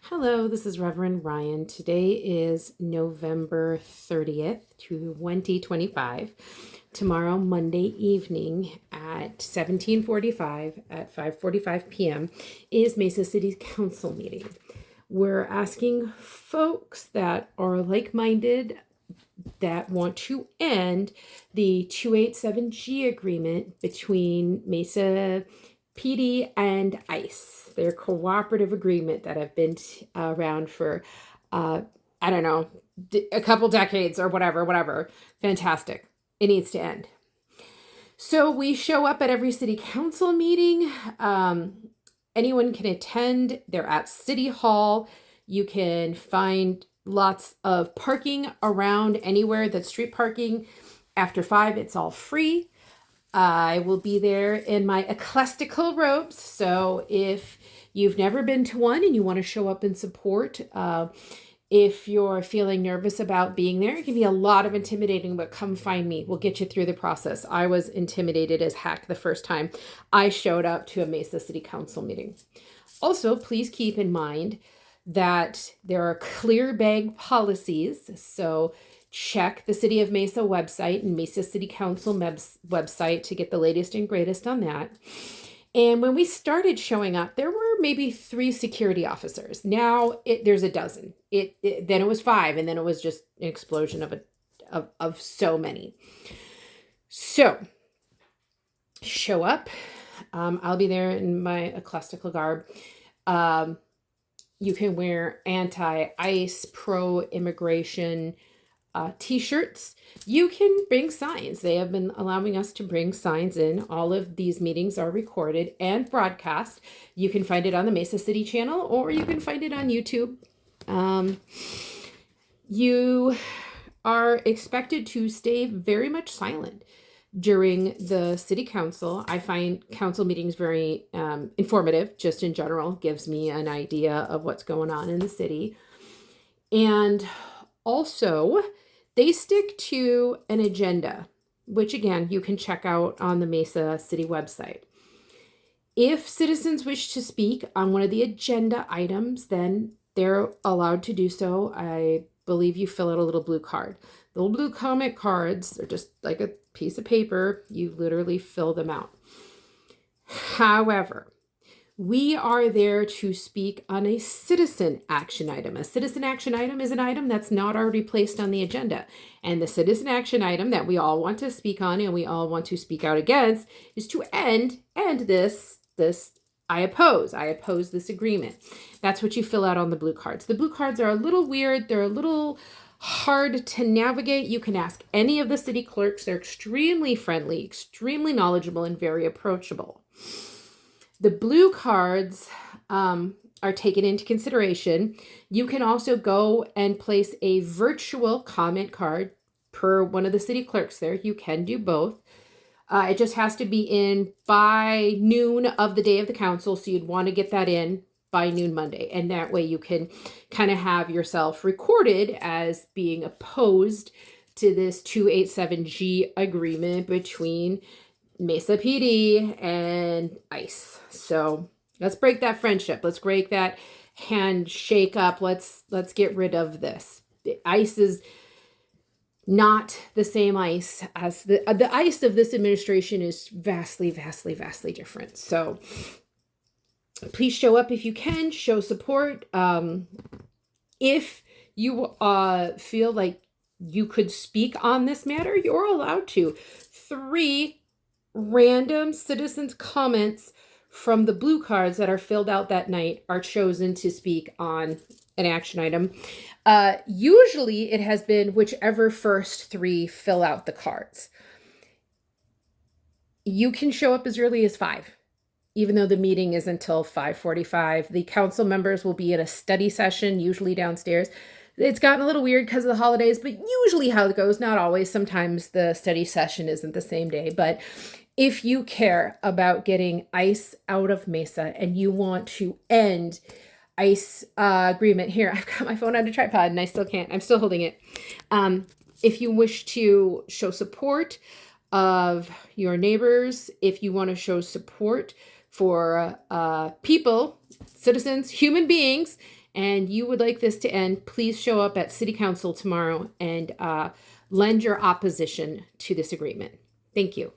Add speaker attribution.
Speaker 1: Hello, this is Reverend Ryan. Today is November 30th, 2025. Tomorrow, Monday evening at 17:45 at 5:45 p.m. is Mesa City Council meeting. We're asking folks that are like-minded that want to end the 287G agreement between Mesa PD and ICE, their cooperative agreement that have been around for, I don't know, a couple decades or whatever. Fantastic. It needs to end. So we show up at every city council meeting. Anyone can attend. They're at City Hall. You can find lots of parking around anywhere that's street parking. After 5, it's all free. I will be there in my ecclesiastical robes. So if you've never been to one and you want to show up and support, if you're feeling nervous about being there, it can be a lot of intimidating, but come find me. We'll get you through the process. I was intimidated as heck the first time I showed up to a Mesa City Council meeting. Also, please keep in mind that there are clear bag policies. So check the City of Mesa website and Mesa City Council website to get the latest and greatest on that. And when we started showing up, there were maybe 3 security officers. Now there's a dozen. Then it was 5, and then it was just an explosion of so many. So show up. I'll be there in my ecclesiastical garb. You can wear anti-ICE, pro-immigration t-shirts. You can bring signs. They have been allowing us to bring signs in. All of these meetings are recorded and broadcast. You can find it on the Mesa City channel, or you can find it on YouTube. You are expected to stay very much silent during the city council. I find council meetings very informative, just in general, gives me an idea of what's going on in the city. And also, they stick to an agenda, which again, you can check out on the Mesa City website. If citizens wish to speak on one of the agenda items, then they're allowed to do so. I believe you fill out a little blue card. The little blue comment cards, they're just like a piece of paper. You literally fill them out. However, we are there to speak on a citizen action item. A citizen action item is an item that's not already placed on the agenda. And the citizen action item that we all want to speak on and we all want to speak out against is to end this I oppose this agreement. That's what you fill out on the blue cards. The blue cards are a little weird. They're a little hard to navigate. You can ask any of the city clerks. They're extremely friendly, extremely knowledgeable, and very approachable. The blue cards are taken into consideration. You can also go and place a virtual comment card per one of the city clerks there. You can do both. It just has to be in by noon of the day of the council. So you'd want to get that in by noon Monday. And that way you can kind of have yourself recorded as being opposed to this 287G agreement between Mesa PD and ICE. So let's break that friendship. Let's break that handshake up. Let's get rid of this. The ICE is not the same ICE as the ICE of this administration is vastly different. So please show up if you can. Show support. If you feel like you could speak on this matter, you're allowed to. 3 random citizens' comments from the blue cards that are filled out that night are chosen to speak on an action item. Usually it has been whichever first 3 fill out the cards. You can show up as early as 5, even though the meeting is until 5:45. The council members will be in a study session, usually downstairs. It's gotten a little weird because of the holidays, but usually how it goes, not always. Sometimes the study session isn't the same day, but if you care about getting ICE out of Mesa and you want to end ICE agreement, here, I've got my phone on a tripod and I still can't. I'm still holding it. If you wish to show support of your neighbors, if you want to show support for people, citizens, human beings, and you would like this to end, please show up at City Council tomorrow and lend your opposition to this agreement. Thank you.